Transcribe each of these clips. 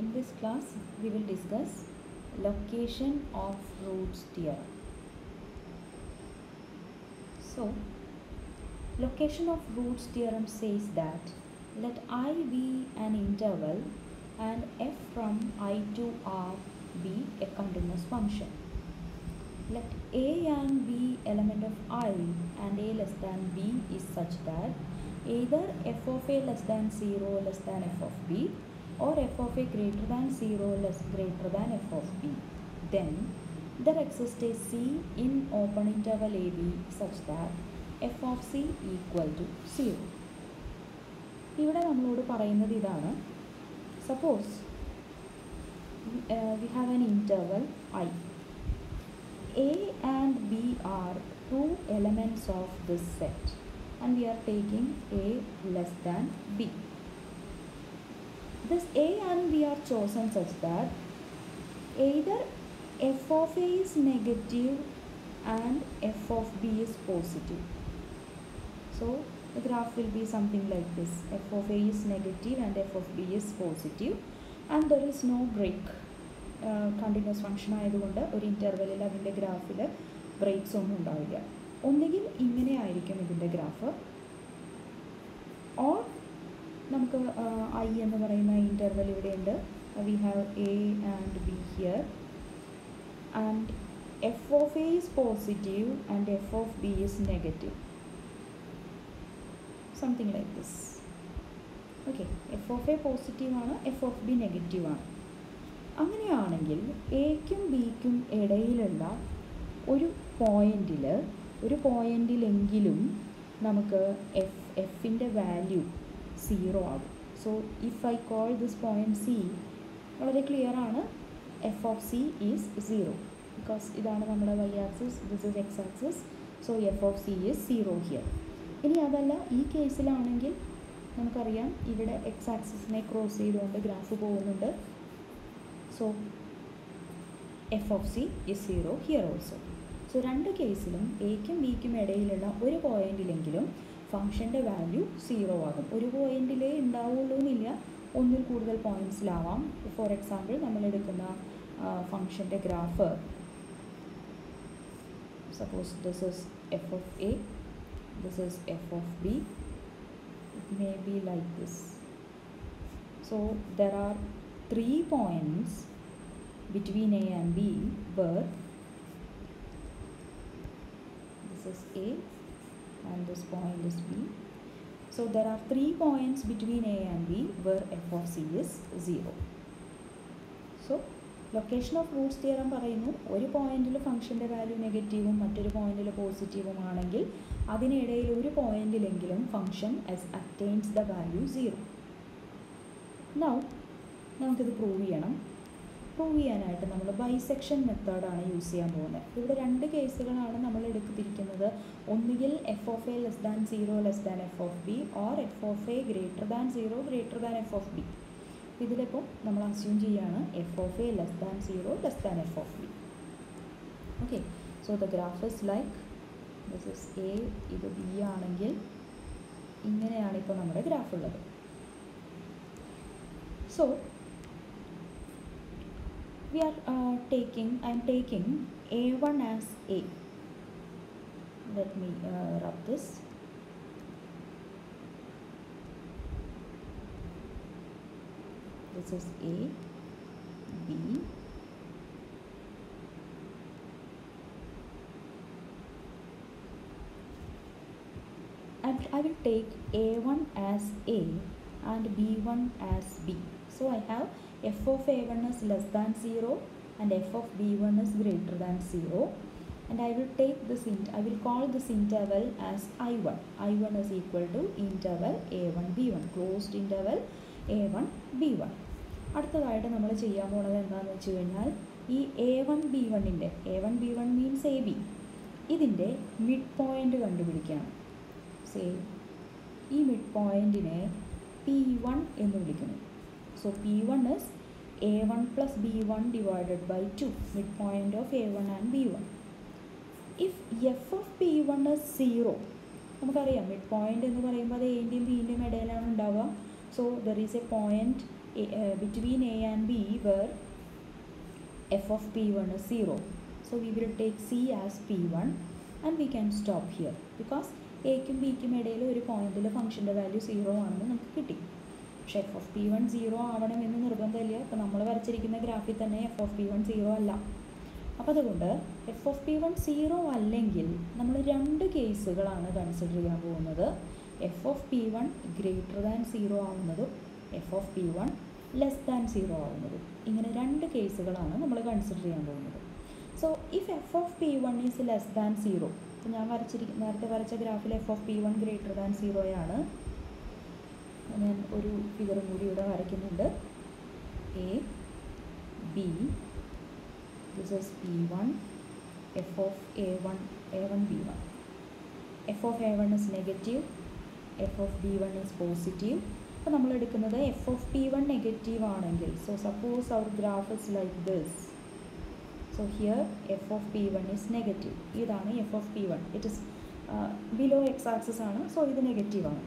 In this class, we will discuss location of roots theorem. So, location of roots theorem says that let I be an interval and f from I to R be a continuous function. Let a and b element of I and a less than b is such that either f of a less than 0 less than f of b or f of a greater than 0 less greater than f of b. Then there exists a c in open interval ab such that f of c equal to 0. ഇവിടെ നമ്മളോട് പറയുന്നത് ഇതാണ്. Suppose we have an interval I. A and B are two elements of this set and we are taking A less than B. This A and B are chosen such that either f of A is negative and f of B is positive. So the graph will be something like this. F of A is negative and f of B is positive and there is no break. Continuous function ആയതുകൊണ്ട് ഒരു ഇൻ്റർവെല്ലിൽ അതിൻ്റെ ഗ്രാഫിൽ breaks ഒന്നും ഉണ്ടാവില്ല. ഒന്നുകിൽ ഇങ്ങനെ ആയിരിക്കും ഇതിൻ്റെ ഗ്രാഫ്, ഓർ നമുക്ക് ഐ എന്ന് പറയുന്ന ഇൻ്റർവെൽ ഇവിടെയുണ്ട്. We have A and B here and F of A is positive and F of B is negative, something like this. Okay, F of A പോസിറ്റീവാണ്, എഫ് ഓഫ് ബി നെഗറ്റീവാണ്. അങ്ങനെയാണെങ്കിൽ എക്കും ബിക്കും ഇടയിലുള്ള ഒരു പോയിന്റിലെങ്കിലും നമുക്ക് എഫിൻ്റെ വാല്യൂ 0 ആകും. So if I call this point C, വളരെ clear ആണ്, f of C is 0 because ഇതാണ് നമ്മുടെ Y axis, this is X axis. So f of C is 0 here. ഇനി അതല്ല, ഈ കേസിലാണെങ്കിൽ നമുക്കറിയാം ഇവിടെ എക്സ് ആക്സിസിനെ ക്രോസ് ചെയ്തുകൊണ്ട് ഗ്രാഫ് പോകുന്നുണ്ട്. So f of c is 0 here also. So രണ്ട് കേസിലും എക്കും ബിക്കും ഇടയിലുള്ള ഒരു പോയിന്റിലെങ്കിലും ഫംഗ്ഷൻ്റെ വാല്യൂ 0 ആകും. ഒരു പോയിന്റിലേ ഉണ്ടാവുള്ളൂ എന്നില്ല, ഒന്നിൽ കൂടുതൽ പോയിന്റ്സിലാവാം. ഫോർ എക്സാമ്പിൾ നമ്മൾ എടുക്കുന്ന ഫംഗ്ഷൻ്റെ graph, suppose this is f of a, this is f of b, it may be like this. So there are 3 points between A and B where this is A and this point is B. So there are 3 points between A and B where f of c is 0. So location of roots theorem പറയുന്നു, ഒരു പോയിന്റിൽ ഫംഗ്ഷൻ്റെ value നെഗറ്റീവും മറ്റൊരു പോയിന്റിൽ പോസിറ്റീവും ആണെങ്കിൽ അതിനിടയിൽ ഒരു പോയിന്റിലെങ്കിലും function attains the value 0. Now നമുക്കിത് പ്രൂവ് ചെയ്യണം. പ്രൂവ് ചെയ്യാനായിട്ട് നമ്മൾ ബൈസെക്ഷൻ മെത്തേഡാണ് യൂസ് ചെയ്യാൻ പോകുന്നത്. ഇവിടെ രണ്ട് കേസുകളാണ് നമ്മൾ എടുത്തിരിക്കുന്നത്. ഒന്നുകിൽ F of A less than 0 less than F of B or F of A greater than 0 greater than F of B. ഇതിലിപ്പോൾ നമ്മൾ അസ്യൂം ചെയ്യുകയാണ് F of A less than 0 less than F of B. Okay, so the graph is like this is A, ഇത് B ആണെങ്കിൽ ഇങ്ങനെയാണ് ഇപ്പോൾ നമ്മുടെ graph ഉള്ളത്. So we are I am taking A1 as A. Let me rub this. This is A, B, and I will take A1 as A and B1 as B. So I have f of a1 is less than 0 and f of b1 is greater than 0, and I will take this I will call this interval as I1. I1 is equal to interval a1 b1, closed interval a1 b1. അടുത്തതായിട്ട് നമ്മൾ ചെയ്യാൻ പോകുന്നത് എന്താണെന്ന് വെച്ച് കഴിഞ്ഞാൽ ഈ a1 b1ൻ്റെ a1 b1 means A B, ഇതിൻ്റെ mid point കണ്ടുപിടിക്കുകയാണ്. ഈ മിഡ് പോയിൻറ്റിനെ P1 എന്ന് വിളിക്കുന്നു. So P1 is A1 plus B1 divided by 2, midpoint of A1 and B1. If f of P1 is 0, നമുക്കറിയാം മിഡ് പോയിൻ്റ് എന്ന് പറയുമ്പോൾ അത് എൻ്റെയും ബീൻ്റെയും ഇടയിലാണ് ഉണ്ടാവുക. So there is A point between a and b where f of p1 is 0. So we will take c as p1 and we can stop here because എക്കും ബിക്കും ഇടയിൽ ഒരു പോയിന്റിൽ ഫംഗ്ഷൻ്റെ വാല്യൂ 0 ആണെന്ന് നമുക്ക് കിട്ടി. പക്ഷേ എഫ് ഓഫ് പി വൺ 0 ആവണമെന്ന് നിർബന്ധമില്ല. അപ്പോൾ നമ്മൾ വരച്ചിരിക്കുന്ന ഗ്രാഫിൽ തന്നെ എഫ് ഓഫ് പി വൺ 0 അല്ല. അപ്പോൾ അതുകൊണ്ട് എഫ് ഓഫ് പി വൺ 0 അല്ലെങ്കിൽ നമ്മൾ രണ്ട് കേസുകളാണ് കൺസിഡർ ചെയ്യാൻ പോകുന്നത്. F of p one greater than 0 ആവുന്നതും f of p one less than 0 ആവുന്നതും. ഇങ്ങനെ രണ്ട് കേസുകളാണ് നമ്മൾ കൺസിഡർ ചെയ്യാൻ പോകുന്നത്. So if f of p one is less than 0, അപ്പോൾ ഞാൻ നേരത്തെ വരച്ച ഗ്രാഫിൽ f of p one greater than 0 ആണ്. ഞാൻ ഒരു ഫിഗറും കൂടി ഇവിടെ വരയ്ക്കുന്നുണ്ട്. A b, this is p one, f of a one b one. F of A one is negative, f of b one is positive. അപ്പോൾ നമ്മൾ എടുക്കുന്നത് f of p one negative ആണെങ്കിൽ, so suppose our graph is like this. So here f of p one is negative. ഇതാണ് f of p one. It is below x axis ആണ്. So ഇത് നെഗറ്റീവാണ്.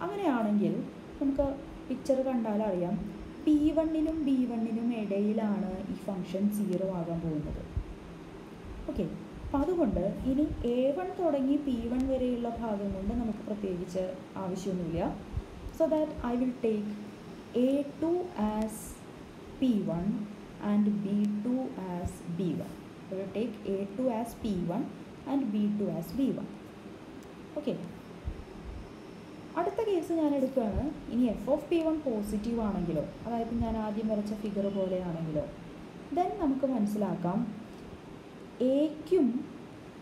അങ്ങനെയാണെങ്കിൽ നമുക്ക് പിക്ചർ കണ്ടാൽ അറിയാം P വണ്ണിനും B വണ്ണിനും ഇടയിലാണ് ഈ ഫംഗ്ഷൻ 0 ആകാൻ പോകുന്നത്. ഓക്കെ, അപ്പം അതുകൊണ്ട് ഇനി A1 തുടങ്ങി P1 വരെയുള്ള ഭാഗം കൊണ്ട് നമുക്ക് പ്രത്യേകിച്ച് ആവശ്യമൊന്നുമില്ല. So that I will take A2 as P1 and B2 as B1. I will take A2 as P1 and B2 as B1. Okay, അടുത്ത കേസ് ഞാൻ എടുക്കുകയാണ്. ഇനി f of p one positive ആണെങ്കിലോ, അതായത് ഞാൻ ആദ്യം വരച്ച ഫിഗർ പോലെയാണെങ്കിലോ, ദെൻ നമുക്ക് മനസ്സിലാക്കാം എക്കും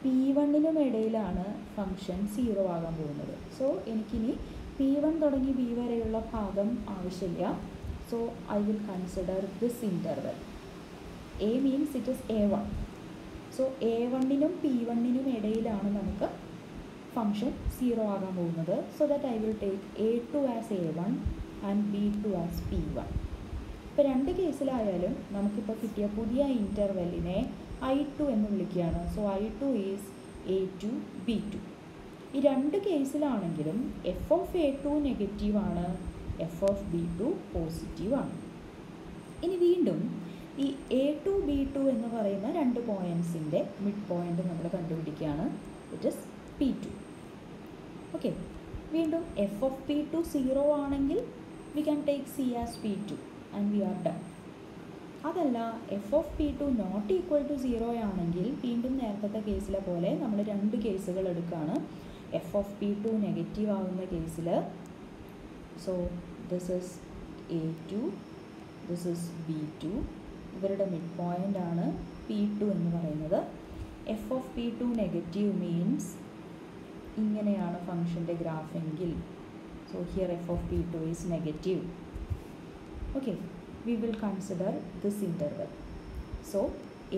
പി വണ്ണിനും ഇടയിലാണ് ഫംഗ്ഷൻ 0 ആകാൻ പോകുന്നത്. സോ എനിക്കിനി പി വൺ തുടങ്ങി ബി വരെയുള്ള ഭാഗം ആവശ്യമില്ല. So I will consider this interval. A means it is A1. So A1നും പി വണ്ണിനും ഇടയിലാണ് നമുക്ക് ഫംഗ്ഷൻ 0 ആകാൻ പോകുന്നത്. So that I will take A2 as A1 and B2 as P1. ഇപ്പോൾ രണ്ട് കേസിലായാലും നമുക്കിപ്പോൾ കിട്ടിയ പുതിയ ഇൻ്റർവെല്ലിനെ I2 എന്ന് വിളിക്കുകയാണ്. So I2 is A2 B2. ഈ രണ്ട് കേസിലാണെങ്കിലും എഫ് ഓഫ് A2 നെഗറ്റീവാണ്, എഫ് ഓഫ് B2 പോസിറ്റീവാണ്. ഇനി വീണ്ടും ഈ A2 B2 എന്ന് പറയുന്ന രണ്ട് പോയിൻറ്റ്സിൻ്റെ മിഡ് പോയിൻ്റ് നമ്മൾ കണ്ടുപിടിക്കുകയാണ്. It is P2. ഓക്കെ, വീണ്ടും എഫ് ഓഫ് P2 0 ആണെങ്കിൽ we can take C as P2 and we are done. അതല്ല f of P2 not equal to 0 ആണെങ്കിൽ വീണ്ടും നേരത്തെ കേസിലെ പോലെ നമ്മൾ രണ്ട് കേസുകൾ എടുക്കുകയാണ്. എഫ് ഓഫ് P2 നെഗറ്റീവ് ആവുന്ന കേസിൽ, so this is A2, this is B2. ഇവരുടെ മിഡ് പോയിൻ്റ് ആണ് P2 എന്ന് പറയുന്നത്. F of P2 negative means ഇങ്ങനെയാണ് ഫംഗ്ഷൻ്റെ ഗ്രാഫെങ്കിൽ, so here f of P2 is negative. Okay, we will consider this interval. So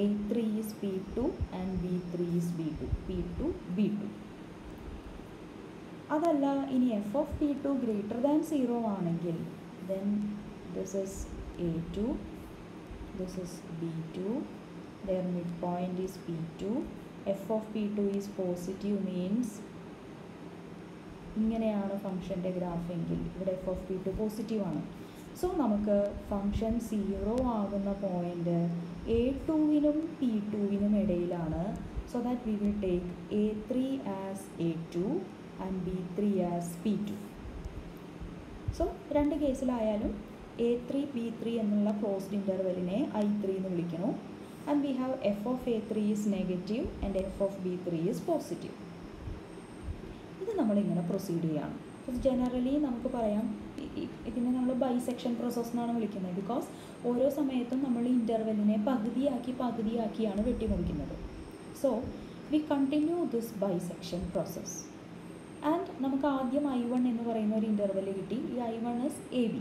A3 is P2 and B3 is B2. P2 B2. അതല്ല ഇനി f of P2 greater than 0 ആണെങ്കിൽ then this is A2, this is B2, their midpoint is P2. F of P2 is positive means ഇങ്ങനെയാണ് ഫംഗ്ഷൻ്റെ ഗ്രാഫെങ്കിൽ ഇവിടെ F of P2 പോസിറ്റീവാണ്. So നമുക്ക് function 0 ആകുന്ന point A2വിനും P2വിനും ഇടയിലാണ്. So that we will take A3 as A2 and B3 as P2. So രണ്ട് കേസിലായാലും A3 B3 എന്നുള്ള closed ഇൻ്റർവെല്ലിനെ I3 എന്ന് വിളിക്കുന്നു. And we have f of A3 is negative and F of B3 is positive. ഇത് നമ്മളിങ്ങനെ proceed ചെയ്യാണ്. Generally നമുക്ക് പറയാം ഇതിനെ നമ്മൾ ബൈസെക്ഷൻ പ്രോസസ് എന്നാണ് വിളിക്കുന്നത്. ബിക്കോസ് ഓരോ സമയത്തും നമ്മൾ ഇൻ്റർവെല്ലിനെ പകുതിയാക്കിയാണ് വെട്ടിമുറിക്കുന്നത്. So we continue this bisection process. And നമുക്ക് ആദ്യം I1 എന്ന് പറയുന്ന ഒരു ഇൻ്റർവെല്ല് കിട്ടി. ഈ I1 ഇസ് AB.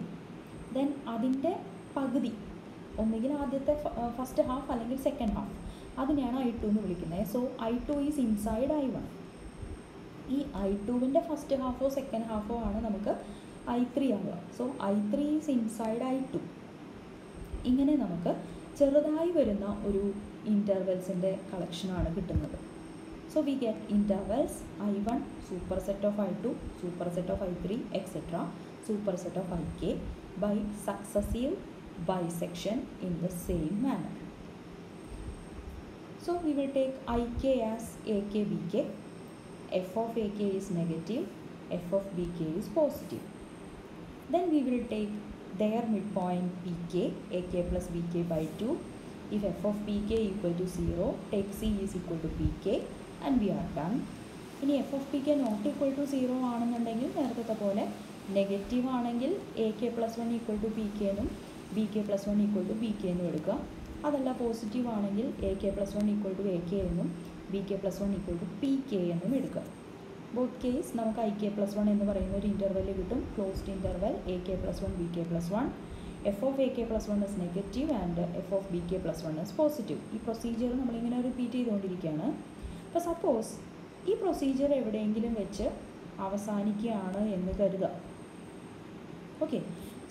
ദെൻ അതിൻ്റെ പകുതി, ഒന്നുകിൽ ആദ്യത്തെ ഫസ്റ്റ് ഹാഫ് അല്ലെങ്കിൽ സെക്കൻഡ് ഹാഫ്, അതിനെയാണ് I2 എന്ന് വിളിക്കുന്നത്. So I2 is inside I1. ഈ I2വിൻ്റെ ഫസ്റ്റ് ഹാഫോ സെക്കൻഡ് ഹാഫോ ആണ് നമുക്ക് I3 ആവുക. So I3 is inside I2. ഇങ്ങനെ നമുക്ക് ചെറുതായി വരുന്ന ഒരു ഇൻ്റർവെൽസിൻ്റെ കളക്ഷനാണ് കിട്ടുന്നത്. So we get intervals I1, super set of I2, super set of I3, etcetera, super set of IK. by successive bisection in the same manner. So we will take ik as ak bk. F of ak is negative, f of bk is positive. Then we will take their midpoint pk, ak plus bk by 2. If f of pk equal to 0, take c is equal to pk and we are done. ഇനി f of p k not equal to 0 ആണെന്നുണ്ടെങ്കിൽ നേരത്തെ പോലെ negative ആണെങ്കിൽ a k plus 1 equal to p k എന്നും b k plus 1 equal to b k എന്നും എടുക്കുക. അതല്ല positive ആണെങ്കിൽ a k plus 1 equal to a k എന്നും b k plus 1 equal to p k എന്നും എടുക്കുക. ബോത്ത് കേസ് നമുക്ക് i k plus 1 എന്ന് പറയുന്ന ഒരു ഇൻ്റർവെൽ കിട്ടും, closed interval A k plus 1 B k plus 1. F of A k plus 1 is negative and F of B k plus 1 is positive. ഈ procedure നമ്മളിങ്ങനെ repeat ചെയ്തുകൊണ്ടിരിക്കുകയാണ്. അപ്പോൾ suppose ഈ പ്രൊസീജിയർ എവിടെയെങ്കിലും വെച്ച് അവസാനിക്കുകയാണ് എന്ന് കരുതുക. Okay,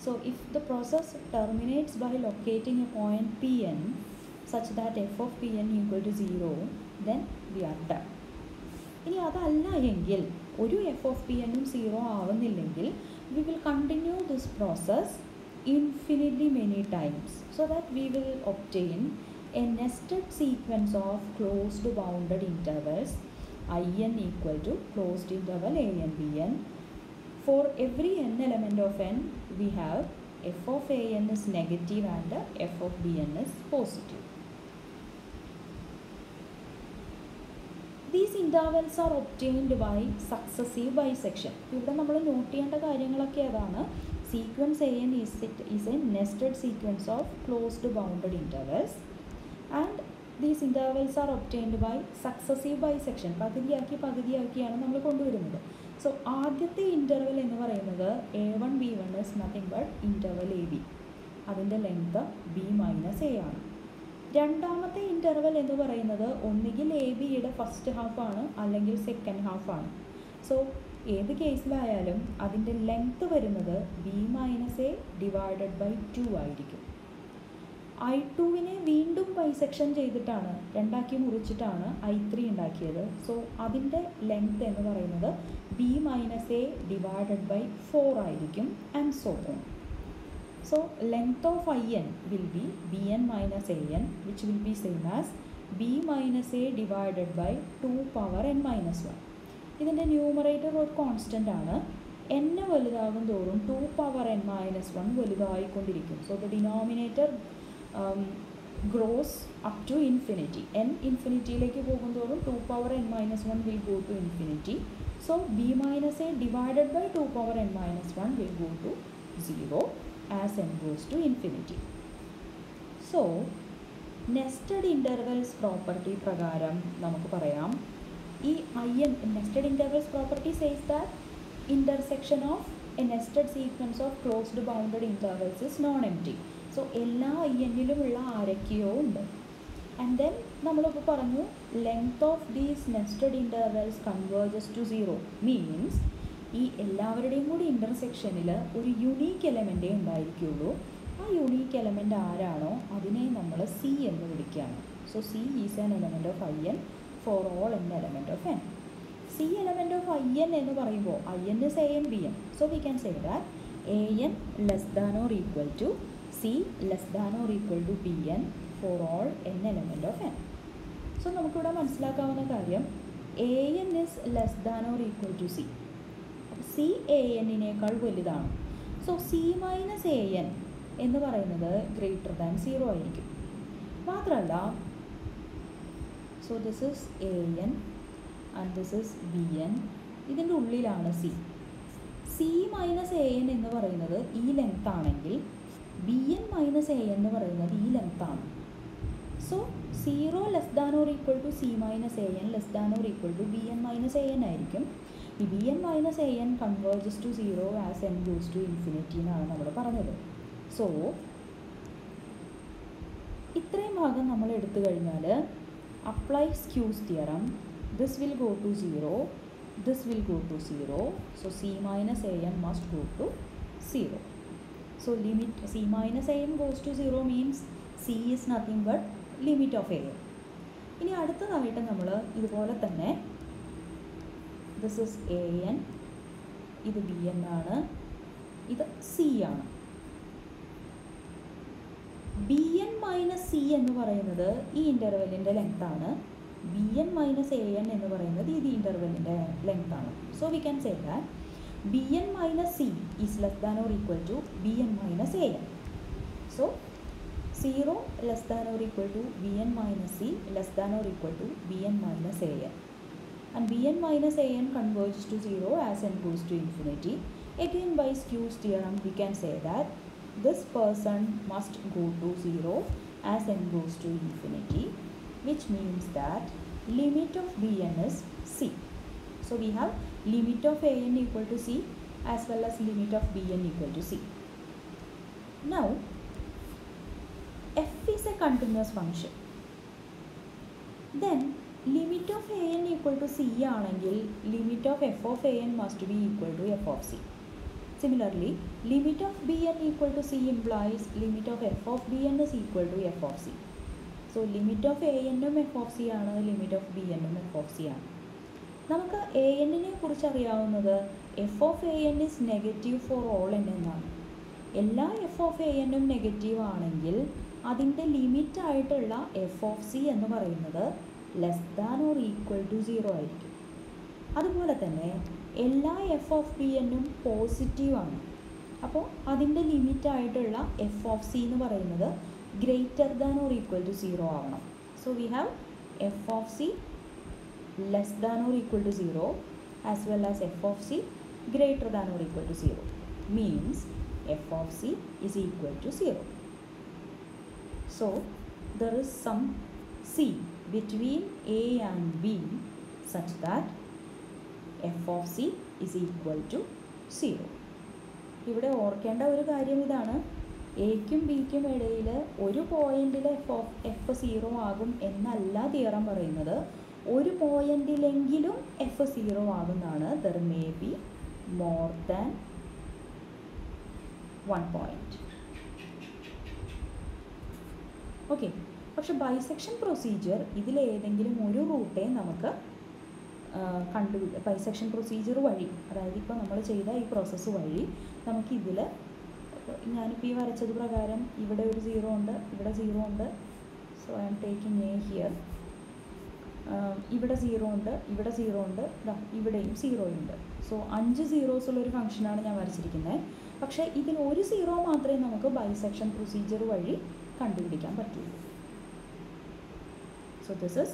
so if the process terminates by locating a point p n such that f of p n equal to 0, then we are done. ഇനി അതല്ല എങ്കിൽ ഒരു എഫ് ഓഫ് പി എന്നും 0 ആവുന്നില്ലെങ്കിൽ we will continue this process infinitely many times so that we will obtain a nested sequence of closed bounded intervals in equal to closed interval a n b n. For every n element of n, we have f of a n is negative and f of b n is positive. These intervals are obtained by successive bisection. ഇവിടെ നമ്മൾ not ചെയ്യേണ്ട കാര്യങ്ങളൊക്കെ അതാണ്. Sequence an is a nested sequence of closed bounded intervals and these intervals are obtained by successive bisection. പകുതിയാക്കിയാണ് നമ്മൾ കൊണ്ടുവരുന്നത്. So ആദ്യത്തെ interval എന്ന് പറയുന്നത് a1 b1 is nothing but interval A B, അതിൻ്റെ ലെങ്ത് b മൈനസ് എ ആണ്. രണ്ടാമത്തെ interval എന്ന് പറയുന്നത് ഒന്നുകിൽ എ ബിയുടെ ഫസ്റ്റ് ഹാഫാണ് അല്ലെങ്കിൽ സെക്കൻഡ് ഹാഫാണ്. സോ ഏത് കേസിലായാലും അതിൻ്റെ ലെങ്ത്ത് വരുന്നത് B minus A divided by 2 ആയിരിക്കും. I2വിനെ വീണ്ടും ബൈസെക്ഷൻ ചെയ്തിട്ടാണ്, രണ്ടാക്കി മുറിച്ചിട്ടാണ് I3 ഉണ്ടാക്കിയത്. സോ അതിൻ്റെ ലെങ്ത്ത് എന്ന് പറയുന്നത് B minus A divided by 4 ആയിരിക്കും and so on. So length of IN will be BN minus AN which will be same as B minus A divided by 2 power n minus 1. ഇതിൻ്റെ numerator ഒരു constant ആണ്. n വലുതാകും തോറും 2 power n minus 1 വലുതായിക്കൊണ്ടിരിക്കും. So the denominator grows up to infinity. n ഇൻഫിനിറ്റിയിലേക്ക് പോകും തോറും 2 power n minus 1 will go to infinity. So b minus A divided by 2 power n minus 1 will go to 0 as n goes to infinity. So nested intervals property പ്രകാരം നമുക്ക് പറയാം ഈ IN nested intervals property says that intersection of a nested sequence of closed bounded intervals is non-empty. So എല്ലാ INലുമുള്ള ആരൊക്കെയോ ഉണ്ട്. And then നമ്മളിപ്പോൾ പറഞ്ഞു length of these nested intervals converges to 0 means ഈ എല്ലാവരുടെയും കൂടി ഇൻ്റർസെക്ഷനിൽ ഒരു യുണീക്ക് എലമെൻറ്റേ ഉണ്ടായിരിക്കുള്ളൂ. ആ യുണീക്ക് എലമെൻ്റ് ആരാണോ അതിനെ നമ്മൾ C എന്ന് വിളിക്കുകയാണ്. So C is an element of IN for all n element of n. C element of IN എന്ന് പറയുമ്പോൾ IN is AN BN. So we can say that AN less than or equal to C less than or equal to BN for all n element of n. So നമുക്കിവിടെ മനസ്സിലാക്കാവുന്ന കാര്യം AN is less than or equal to C. C ANനേക്കാൾ വലുതാണ്. So C minus AN എന്ന് പറയുന്നത് greater than 0 ആയിരിക്കും. മാത്രമല്ല so this is AN and this is BN. ഇതിൻ്റെ ഉള്ളിലാണ് C. C minus AN എന്ന് പറയുന്നത് ഈ ലെങ്ത് ആണെങ്കിൽ BN മൈനസ് AN എന്ന് പറയുന്നത് ഈ ലെങ്ത് ആണ്. So 0 less than or equal to C minus AN less than or equal to BN minus AN ആയിരിക്കും. ഈ BN minus AN converges to 0 as n goes to infinity എന്നാണ് നമ്മൾ പറഞ്ഞത്. So ഇത്രയും ഭാഗം നമ്മൾ എടുത്തു കഴിഞ്ഞാൽ apply Squeeze theorem, this will go to 0, this will go to 0, so C minus AN must go to 0. So limit C minus AN goes to 0 means C is nothing but limit of AN. ഇനി അടുത്തതായിട്ട് നമ്മൾ ഇതുപോലെ തന്നെ this is AN, ഇത് BN ആണ്, ഇത് C ആണ്. BN minus C എന്ന് പറയുന്നത് ഈ ഇൻ്റർവെല്ലിൻ്റെ ലെങ്ത് ആണ്. BN minus AN എന്ന് പറയുന്നത് ഇത് ഇൻ്റർവെല്ലിൻ്റെ ലെങ്ത് ആണ്. So we can say that BN minus C is less than or equal to BN minus AN. So 0 less than or equal to BN minus C less than or equal to BN minus AN. And BN minus AN converges to 0 as n goes to infinity. Again, by Sque's theorem, we can say that this person must go to 0 as n goes to infinity, which means that limit of Bn is C. So we have limit of An equal to C as well as limit of Bn equal to C. Now, f is a continuous function. Then limit of An equal to C ആണെങ്കിൽ limit of f of An must be equal to f of C. Similarly, limit of Bn equal to C implies limit of f of Bn is equal to f of C. So limit of An ഉം f of C ആണ്, limit of Bn ഉം f of C ആണ്. നമുക്ക് An നെ കുറിച്ച് അറിയാവുന്നത് f of An is negative for all n എന്നാണ്. എല്ലാ f of An ഉം നെഗറ്റീവ് ആണെങ്കിൽ അതിൻ്റെ ലിമിറ്റ് ആയിട്ടുള്ള f of C എന്ന് പറയുന്നത് less than or equal to 0 ആയിരിക്കും. അതുപോലെ തന്നെ എല്ലാ എഫ് ഓഫ് ബി എന്നും പോസിറ്റീവാണ്. അപ്പോൾ അതിൻ്റെ ലിമിറ്റ് ആയിട്ടുള്ള എഫ് ഓഫ് സി എന്ന് പറയുന്നത് greater than or equal to 0 ആവണം. So we have f of C less than or equal to 0 as well as f of C greater than or equal to 0 means f of C is equal to 0. So there is some C between A and B such that f of C is equal to 0. ഇവിടെ ഓർക്കേണ്ട ഒരു കാര്യം ഇതാണ്, എക്കും ബിക്കും ഇടയിൽ ഒരു പോയിന്റിൽ F 0 ആകും എന്നല്ല തിയറം പറയുന്നത്. ഒരു പോയിന്റിലെങ്കിലും എഫ് 0 ആകുന്നതാണ്. There may be more than 1 point. Okay, പക്ഷെ ബൈസെക്ഷൻ പ്രൊസീജിയർ ഇതിലേതെങ്കിലും ഒരു റൂട്ടേ നമുക്ക് ബൈസെക്ഷൻ പ്രൊസീജിയർ വഴി, അതായത് ഇപ്പോൾ നമ്മൾ ചെയ്ത ഈ പ്രോസസ്സ് വഴി നമുക്കിതിൽ, ഞാനിപ്പോൾ ഈ വരച്ചത് പ്രകാരം ഇവിടെ ഒരു 0 ഉണ്ട്, ഇവിടെ 0 ഉണ്ട്. So I am taking a here. ഇവിടെ 0 ഉണ്ട്, ഇവിടെ 0 ഉണ്ട്, ഇവിടെയും 0 ഉണ്ട്. സോ 5 zeros ഉള്ളൊരു ഫംഗ്ഷനാണ് ഞാൻ വരച്ചിരിക്കുന്നത്. പക്ഷേ ഇതിൽ ഒരു 0 മാത്രമേ നമുക്ക് ബൈസെക്ഷൻ പ്രൊസീജിയർ വഴി കണ്ടുപിടിക്കാൻ പറ്റുള്ളൂ. So this is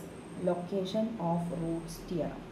location of roots theorem.